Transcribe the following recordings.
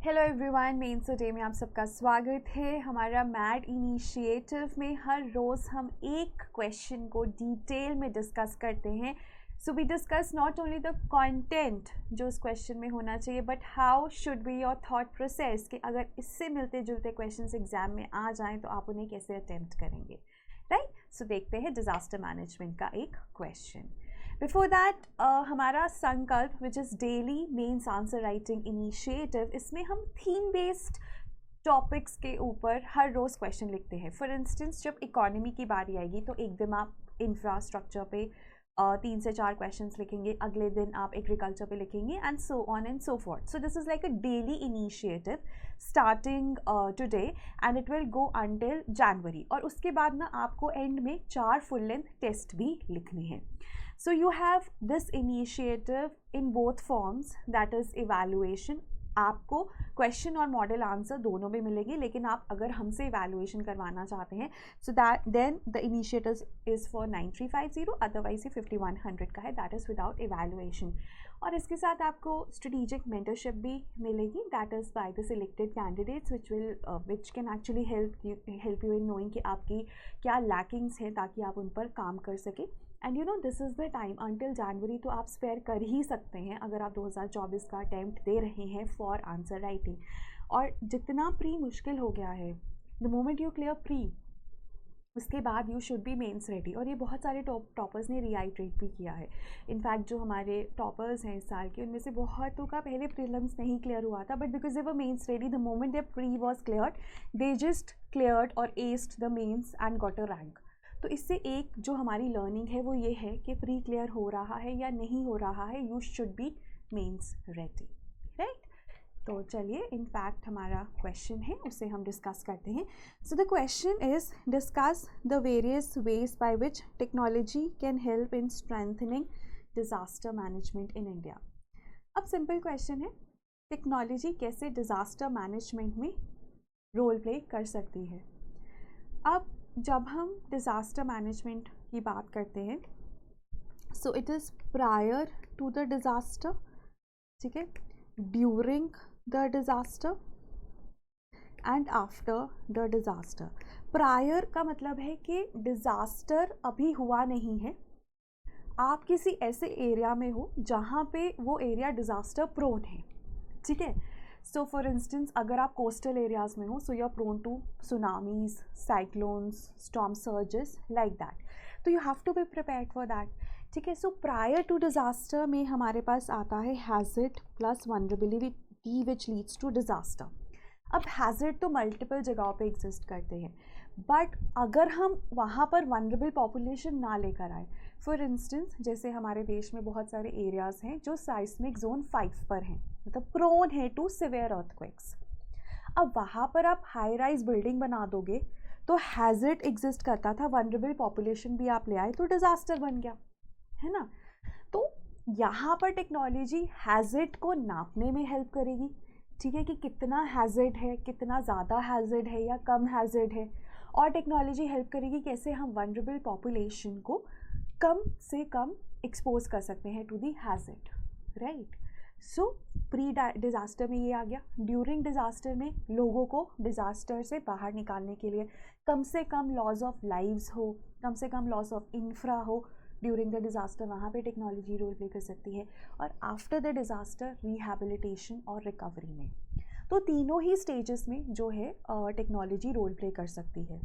Hello everyone, main day में आप सबका स्वागत है। हमारा मैड इनिशिएटिव में हर रोज़ हम एक क्वेश्चन को डिटेल में डिस्कस करते हैं। So we discuss not only the content जो उस क्वेश्चन में होना चाहिए, but how should be your thought process कि अगर इससे मिलते जुलते क्वेश्चंस एग्जाम में आ जाएं तो आप उन्हें कैसे अटेम्प्ट करेंगे, राइट। सो देखते हैं डिज़ास्टर मैनेजमेंट का एक क्वेश्चन। बिफोर दैट हमारा Sankalp which is daily mains answer writing initiative, इसमें हम थीम बेस्ड टॉपिक्स के ऊपर हर रोज़ क्वेश्चन लिखते हैं। फॉर इंस्टेंस जब इकोनॉमी की बारी आएगी तो एक दिन आप इंफ्रास्ट्रक्चर पे 3 से 4 क्वेश्चंस लिखेंगे, अगले दिन आप एग्रीकल्चर पे लिखेंगे, and so on and so forth. So this is like a daily initiative starting today and it will go until January. और उसके बाद ना आपको एंड में 4 फुल लेंथ टेस्ट भी लिखने हैं। So you have this initiative in both forms, that is evaluation. आपको क्वेश्चन और मॉडल आंसर दोनों में मिलेगी, लेकिन आप अगर हमसे इवैल्यूएशन करवाना चाहते हैं so that then the initiative is for 9350, otherwise ये 5100 का है, दैट इज़ विदाउट इवैल्यूएशन। और इसके साथ आपको स्ट्रेटेजिक मेंटरशिप भी मिलेगी, that is by the selected candidates which can actually help you in knowing कि आपकी क्या लैकिंग्स हैं ताकि आप उन पर काम कर सकें। And you know this is the time until January, तो आप स्पेयर कर ही सकते हैं अगर आप 2024 का अटैम्प्ट दे रहे हैं फॉर आंसर राइटिंग। और जितना प्री मुश्किल हो गया है, the moment you clear pre, उसके बाद you should be mains ready. और ये बहुत सारे टॉपर्स ने रिआइट्रेट भी किया है। इनफैक्ट जो हमारे टॉपर्स हैं इस साल के, उनमें से बहुतों का पहले प्रीलिम्स नहीं क्लियर हुआ था, but because they were mains ready, the moment their pre was cleared, they just cleared और aced the mains and got a rank. तो इससे एक जो हमारी लर्निंग है वो ये है कि प्री क्लियर हो रहा है या नहीं हो रहा है, you should be mains ready, right. तो चलिए इनफैक्ट हमारा क्वेश्चन है उसे हम डिस्कस करते हैं। So the question is discuss the various ways by which technology can help in strengthening disaster management in India. अब सिंपल क्वेश्चन है, टेक्नोलॉजी कैसे डिज़ास्टर मैनेजमेंट में रोल प्ले कर सकती है। अब जब हम डिज़ास्टर मैनेजमेंट की बात करते हैं, so it is prior to the disaster, ठीक है, during the disaster and after the disaster. Prior का मतलब है कि डिज़ास्टर अभी हुआ नहीं है, आप किसी ऐसे एरिया में हो जहाँ पे वो एरिया डिज़ास्टर प्रोन है, ठीक है। सो फॉर इंस्टेंस अगर आप कोस्टल एरियाज़ में हो, so you are prone to tsunamis, cyclones, storm surges like that, तो you have to be prepared for that, ठीक है। सो प्रायर टू डिज़ास्टर में हमारे पास आता है hazard plus vulnerability which leads to disaster. अब हैज़र्ड तो मल्टीपल जगहों पे एग्जिस्ट करते हैं, बट अगर हम वहाँ पर वनरेबल पॉपुलेशन ना लेकर आए, फॉर इंस्टेंस जैसे हमारे देश में बहुत सारे एरियाज़ हैं जो साइस्मिक जोन 5 पर हैं, मतलब प्रोन है टू सिवियर अर्थक्वेक्स। अब वहाँ पर आप हाई राइज बिल्डिंग बना दोगे तो हैज़र्ड एग्जिस्ट करता था, वनरेबल पॉपुलेशन भी आप ले आए तो डिज़ास्टर बन गया, है ना। तो यहाँ पर टेक्नोलॉजी हैज़र्ड को नापने में हेल्प करेगी, ठीक है, कि कितना हैज़र्ड है, कितना ज़्यादा हैज़र्ड है या कम हैज़र्ड है। और टेक्नोलॉजी हेल्प करेगी कैसे हम वनरेबल पॉपुलेशन को कम से कम एक्सपोज कर सकते हैं to the hazard, right. So pre disaster में ये आ गया। ड्यूरिंग डिज़ास्टर में लोगों को डिज़ास्टर से बाहर निकालने के लिए कम से कम लॉस ऑफ लाइव्स हो, कम से कम लॉस ऑफ इंफ्रा हो ड्यूरिंग द डिज़ास्टर, वहाँ पे टेक्नोलॉजी रोल प्ले कर सकती है। और आफ्टर द डिज़ास्टर रिहैबिलिटेशन और रिकवरी में, तो तीनों ही स्टेजेस में जो है टेक्नोलॉजी रोल प्ले कर सकती है,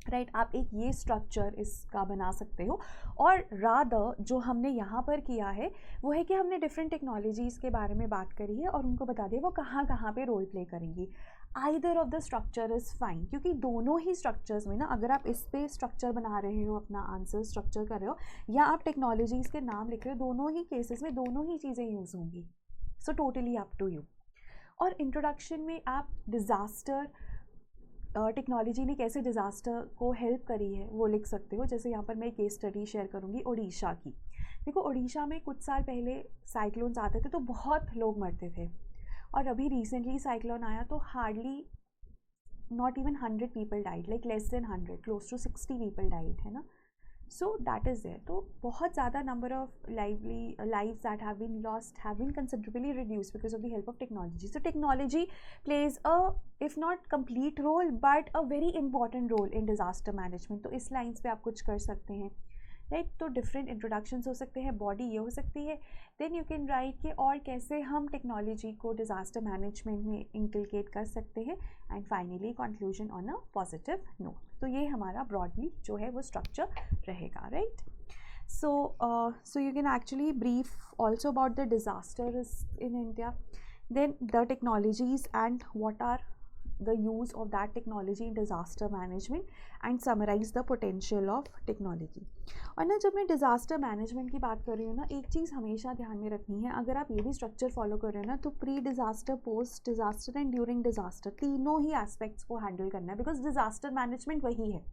राइट। आप एक ये स्ट्रक्चर इसका बना सकते हो। और रादर जो हमने यहाँ पर किया है वो है कि हमने डिफरेंट टेक्नोलॉजीज़ के बारे में बात करी है और उनको बता दिया वो कहाँ कहाँ पे रोल प्ले करेंगी। Either of the structure is fine, क्योंकि दोनों ही स्ट्रक्चर्स में ना, अगर आप इस पे स्ट्रक्चर बना रहे हो, अपना आंसर स्ट्रक्चर कर रहे हो, या आप टेक्नोलॉजीज़ के नाम लिख रहे हो, दोनों ही केसेस में दोनों ही चीज़ें यूज़ होंगी। So totally up to you. और इंट्रोडक्शन में आप डिज़ास्टर टेक्नोलॉजी ने कैसे डिज़ास्टर को हेल्प करी है वो लिख सकते हो। जैसे यहाँ पर मैं केस स्टडी शेयर करूँगी उड़ीसा की। देखो उड़ीसा में कुछ साल पहले साइक्लोन्स आते थे तो बहुत लोग मरते थे, और अभी रिसेंटली साइक्लोन आया तो hardly not even 100 people died, like less than 100, close to 60 people died, है ना। So that is there. तो बहुत ज़्यादा number of lives that have been lost have been considerably reduced because of the help of technology. So technology plays a, if not complete role, but a very important role in disaster management. तो इस lines पे आप कुछ कर सकते हैं, right. तो different introductions हो सकते हैं, बॉडी ये हो सकती है. देन यू कैन राइट कि और कैसे हम टेक्नोलॉजी को डिज़ास्टर मैनेजमेंट में इंकलकेट कर सकते हैं. And finally conclusion on a positive note. तो ये हमारा ब्रॉडली जो है वो स्ट्रक्चर रहेगा, right. So you can actually brief also about the disasters in India, then the technologies and what are the use of that technology in disaster management, and summarize the potential of technology. और ना जब मैं disaster management की बात कर रही हूँ ना, एक चीज़ हमेशा ध्यान में रखनी है, अगर आप ये भी स्ट्रक्चर फॉलो कर रहे हो ना, तो pre disaster, post disaster and during disaster तीनों ही एस्पेक्ट्स को हैंडल करना है, बिकॉज डिज़ास्टर मैनेजमेंट वही है.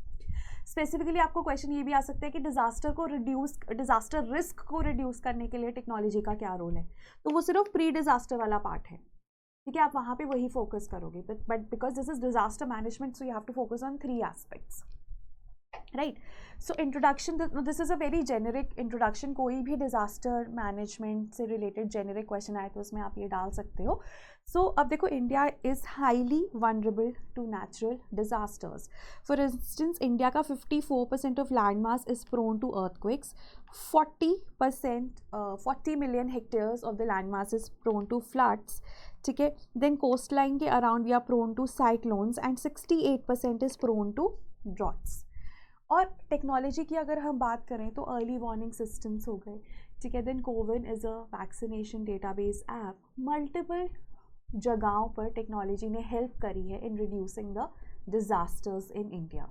स्पेसिफिकली आपको क्वेश्चन ये भी आ सकता है कि डिज़ास्टर रिस्क को रिड्यूस करने के लिए टेक्नोलॉजी का क्या रोल है. तो वो सिर्फ प्री डिज़ास्टर वाला पार्ट है, ठीक है. आप वहाँ पे वही फोकस करोगे, but because this is disaster management, so you have to focus on 3 aspects, right. So introduction, this is a very generic introduction. कोई भी डिज़ास्टर मैनेजमेंट से रिलेटेड जेनेरिक क्वेश्चन आए तो उसमें आप ये डाल सकते हो. सो अब देखो, India is highly vulnerable to natural disasters. For instance, India का 54% of land mass is prone to earthquakes, 40 million hectares of the land mass is prone to floods, ठीक है. देन कोस्ट लाइन के around we are prone to cyclones and 68% is prone to droughts. और technology की अगर हम बात करें तो अर्ली वार्निंग सिस्टम्स हो गए, ठीक है. Then CoWIN is a vaccination database app. Multiple जगहों पर टेक्नोलॉजी ने हेल्प करी है in reducing the disasters in India,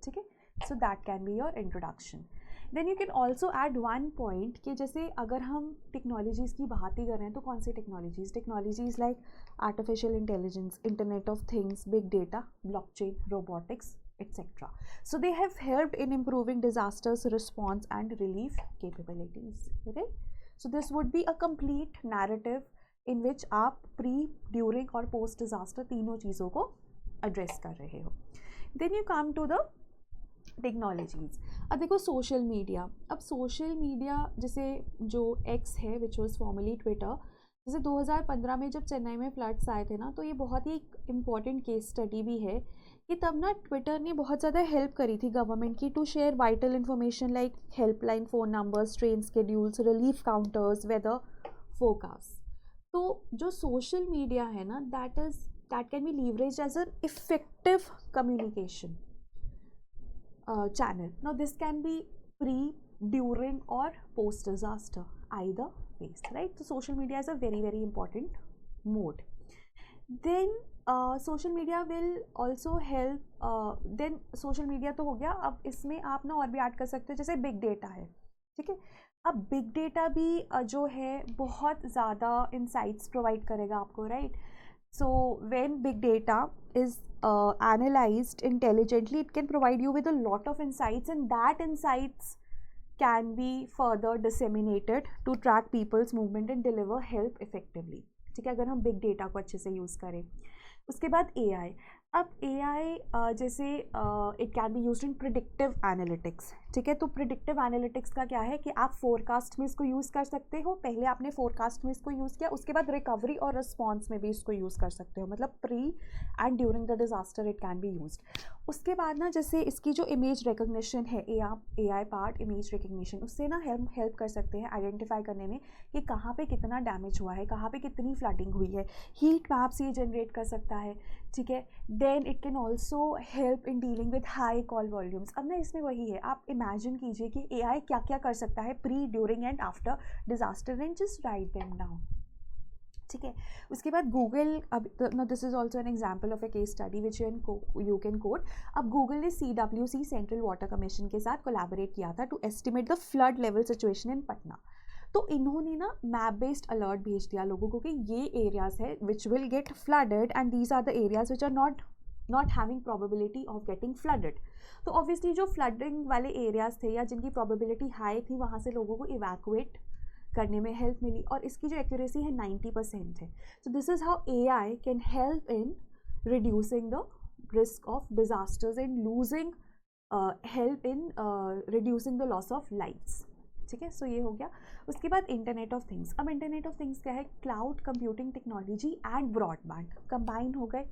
ठीक है. So that can be your introduction. Then you can also add one point कि जैसे अगर हम टेक्नोलॉजीज़ की बात ही कर रहे हैं तो कौन सी technologies like artificial intelligence, internet of things, big data, blockchain, robotics, etc. So they have helped in improving disasters response and relief capabilities, right? So this would be a complete narrative in which आप pre, during और post disaster तीनों चीज़ों को address कर रहे हो. Then you come to the technologies. अब देखो सोशल मीडिया. अब सोशल मीडिया जैसे जो X है, विच वॉज फॉर्मली ट्विटर, जैसे 2015 में जब चेन्नई में फ्लड्स आए थे ना, तो ये बहुत ही इम्पॉर्टेंट केस स्टडी भी है कि तब ना ट्विटर ने बहुत ज़्यादा हेल्प करी थी गवर्नमेंट की to share vital information like helpline phone numbers, train schedules, relief counters, weather forecast. तो जो सोशल मीडिया है ना, that can be leverage as an effective communication channel. Now this can be pre, during or post disaster, either ways, right? So social media is a very very important mode. Then social media will also help. Then social media तो हो गया. अब इसमें आप ना और भी add कर सकते हो, जैसे बिग डेटा है, ठीक है. अब बिग डेटा भी जो है बहुत ज़्यादा इंसाइट्स प्रोवाइड करेगा आपको, right. So when big data is analyzed intelligently, it can provide you with a lot of insights, and that insights can be further disseminated to track people's movement and deliver help effectively, ठीक है, अगर हम big data को अच्छे से use करें. उसके बाद AI. अब AI जैसे it can be used in predictive analytics, ठीक है. तो प्रिडिक्टिव एनालिटिक्स का क्या है कि आप फोरकास्ट में इसको यूज़ कर सकते हो. पहले आपने फोरकास्ट में इसको यूज़ किया, उसके बाद रिकवरी और रिस्पॉन्स में भी इसको यूज़ कर सकते हो, मतलब pre and during the disaster it can be used. उसके बाद ना जैसे इसकी जो इमेज रिकग्निशन है, AI पार्ट इमेज रिकग्निशन, उससे ना हेल्प कर सकते हैं आइडेंटिफाई करने में कि कहाँ पे कितना डैमेज हुआ है, कहाँ पे कितनी फ्लडिंग हुई है. हीट मैप्स ये जनरेट कर सकता है, ठीक है. Then it can also help in dealing with high call volumes. अब ना इसमें वही है, आप इमेजिन कीजिए कि AI क्या क्या कर सकता है pre, during and after disaster, and just write them down, ठीक है. उसके बाद गूगल, अब this is also an example of a case study which you can quote. अब गूगल ने CWC सेंट्रल वाटर कमीशन के साथ कोलैबोरेट किया था to estimate the flood level situation in Patna. तो इन्होंने ना मैप बेस्ड अलर्ट भेज दिया लोगों को कि ये एरियाज़ है which will get flooded and these are the areas which are not having probability of getting flooded. तो ऑब्वियसली जो फ्लडिंग वाले एरियाज़ थे या जिनकी प्रोबेबिलिटी हाई थी, वहाँ से लोगों को इवैक्यूएट करने में हेल्प मिली, और इसकी जो एक्यूरेसी है 90% है. So this is how AI can help in reducing the risk of disasters and losing help in reducing the loss of lifes. ठीक है, सो ये हो गया। उसके बाद इंटरनेट ऑफ थिंग्स। अब इंटरनेट ऑफ थिंग्स क्या है? Cloud computing technology and broadband combine हो गए।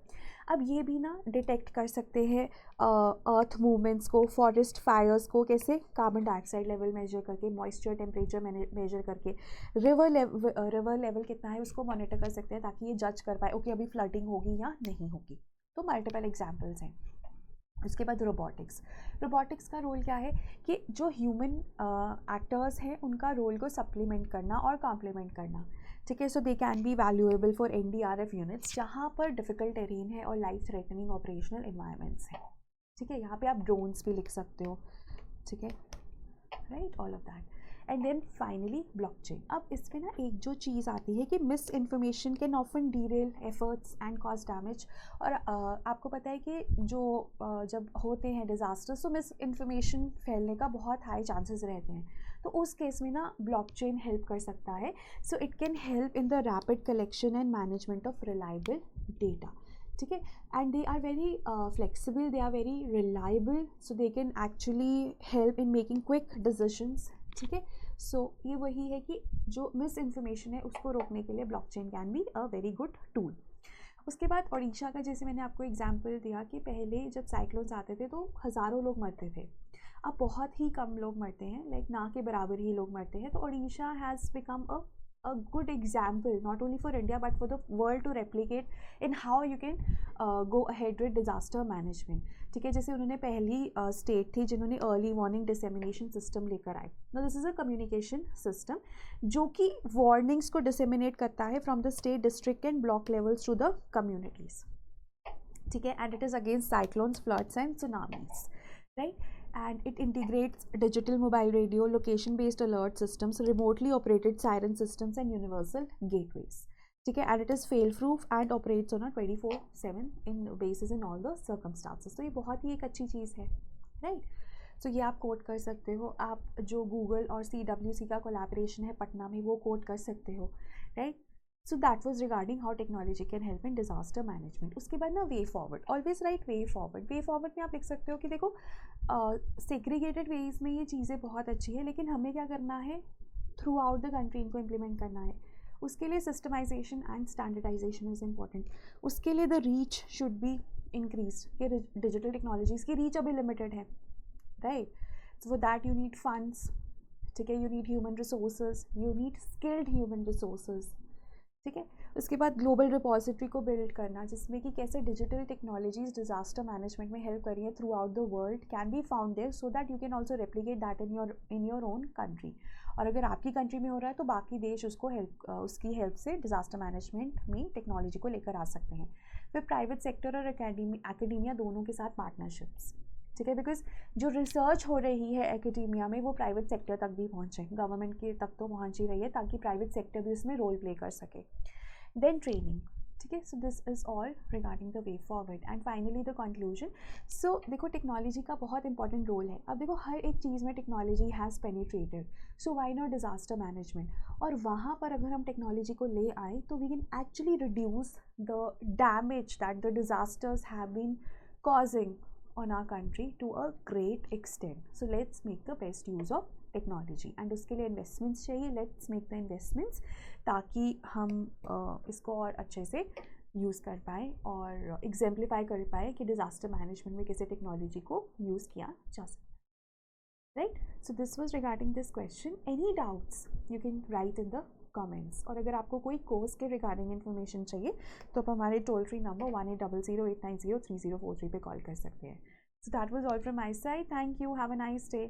अब ये भी ना डिटेक्ट कर सकते हैं अर्थ मूवमेंट्स को, फॉरेस्ट फायर्स को, कैसे? कार्बन डाइऑक्साइड लेवल मेजर करके, मॉइस्चर टेम्परेचर मेजर करके, रिवर लेवल कितना है उसको मॉनिटर कर सकते हैं, ताकि ये जज कर पाए ओके अभी फ्लडिंग होगी या नहीं होगी। तो मल्टीपल एग्जाम्पल्स हैं। उसके बाद रोबोटिक्स। रोबोटिक्स का रोल क्या है कि जो ह्यूमन एक्टर्स हैं उनका रोल को सप्लीमेंट करना और कॉम्प्लीमेंट करना। ठीक है, so they can be valuable for NDRF units जहाँ पर डिफ़िकल्ट टेरेन है और लाइफ थ्रेटनिंग ऑपरेशनल इन्वायरमेंट्स हैं। ठीक है, यहाँ पे आप ड्रोन्स भी लिख सकते हो। ठीक है, right, all of that. And then finally blockchain. अब इसमें ना एक जो चीज़ आती है कि misinformation can often derail efforts and cause damage. और आपको पता है कि जो जब होते हैं डिज़ास्टर्स तो मिस इन्फॉर्मेशन फैलने का बहुत हाई चांसेस रहते हैं। तो उस केस में ना ब्लॉकचेन हेल्प कर सकता है। So it can help in the rapid collection and management of reliable data. ठीक है, and they are very flexible, they are very reliable, so they can actually help in making quick decisions. ठीक है, so ये वही है कि जो miss information है उसको रोकने के लिए blockchain can be a very good tool. उसके बाद ओडिशा का जैसे मैंने आपको एग्जांपल दिया कि पहले जब साइक्लोन्स आते थे तो हज़ारों लोग मरते थे, अब बहुत ही कम लोग मरते हैं, लाइक ना के बराबर ही लोग मरते हैं। तो Odisha has become a good example not only for India but for the world to replicate in how you can go ahead with disaster management। ठीक है, जैसे उन्होंने पहली स्टेट थी जिन्होंने अर्ली वार्निंग डिसेमिनेशन सिस्टम लेकर आए। Now this is a communication system जो कि वार्निंग्स को डिसेमिनेट करता है from the state, district and block levels to the communities. ठीक है, and it is against cyclones, floods and tsunamis, right. And it integrates digital mobile radio, location-based alert systems, remotely operated siren systems, and universal gateways. ठीक है, and it is fail-proof and operates on a 24/7 in basis in all the circumstances. तो ये बहुत ही एक अच्छी चीज़ है, right? So ये आप कोट कर सकते हो। आप जो गूगल और CWC का कोलैबोरेशन है पटना में वो कोट कर सकते हो, right? So that was regarding how technology can help in disaster management. उसके बाद ना way forward, always right way forward. Way forward में आप लिख सकते हो कि देखो सेग्रीगेटेड वेज में ये चीज़ें बहुत अच्छी है, लेकिन हमें क्या करना है, थ्रू आउट द कंट्री इनको इम्प्लीमेंट करना है। उसके लिए सिस्टमाइजेशन एंड स्टैंडर्डाइजेशन इज़ इम्पॉर्टेंट। उसके लिए the reach should be increase, कि डिजिटल टेक्नोलॉजीज़ की रीच अभी लिमिटेड है, right. So for that you need funds. ठीक है, you need human resources, you need skilled human resources. ठीक है, उसके बाद ग्लोबल रिपोजिटरी को बिल्ड करना जिसमें कि कैसे डिजिटल टेक्नोलॉजीज डिजास्टर मैनेजमेंट में हेल्प करिए throughout the world can be found there, so that you can also replicate that in your own country. और अगर आपकी कंट्री में हो रहा है तो बाकी देश उसको उसकी हेल्प से डिजास्टर मैनेजमेंट में टेक्नोलॉजी को लेकर आ सकते हैं। फिर प्राइवेट सेक्टर और एकेडेमिया दोनों के साथ पार्टनरशिप्स। ठीक है, बिकॉज जो रिसर्च हो रही है एकेडेमिया में वो प्राइवेट सेक्टर तक भी पहुँचे, गवर्नमेंट के तक तो पहुँच ही रही है, ताकि प्राइवेट सेक्टर भी उसमें रोल प्ले कर सके। Then training. ठीक है, so this is all regarding the way forward and finally the conclusion. So देखो टेक्नोलॉजी का बहुत इंपॉर्टेंट रोल है। अब देखो हर एक चीज़ में technology has penetrated, so why not disaster management. और वहाँ पर अगर हम टेक्नोलॉजी को ले आए तो we can actually reduce the damage that the disasters have been causing on our country to a great extent. So let's make the best use of technology and उसके लिए investments चाहिए। let's make the investments ताकि हम इसको और अच्छे से use कर पाएँ और exemplify कर पाएँ कि disaster management में कैसे टेक्नोलॉजी को यूज़ किया जा सकता है, right? So this was regarding this question. Any doubts you can write in the comments। और अगर आपको कोई कोर्स के रिगार्डिंग इन्फॉर्मेशन चाहिए तो आप हमारे टोल फ्री नंबर 1800890303 पे कॉल कर सकते हैं। So that was all from my side. Thank you, have a nice day.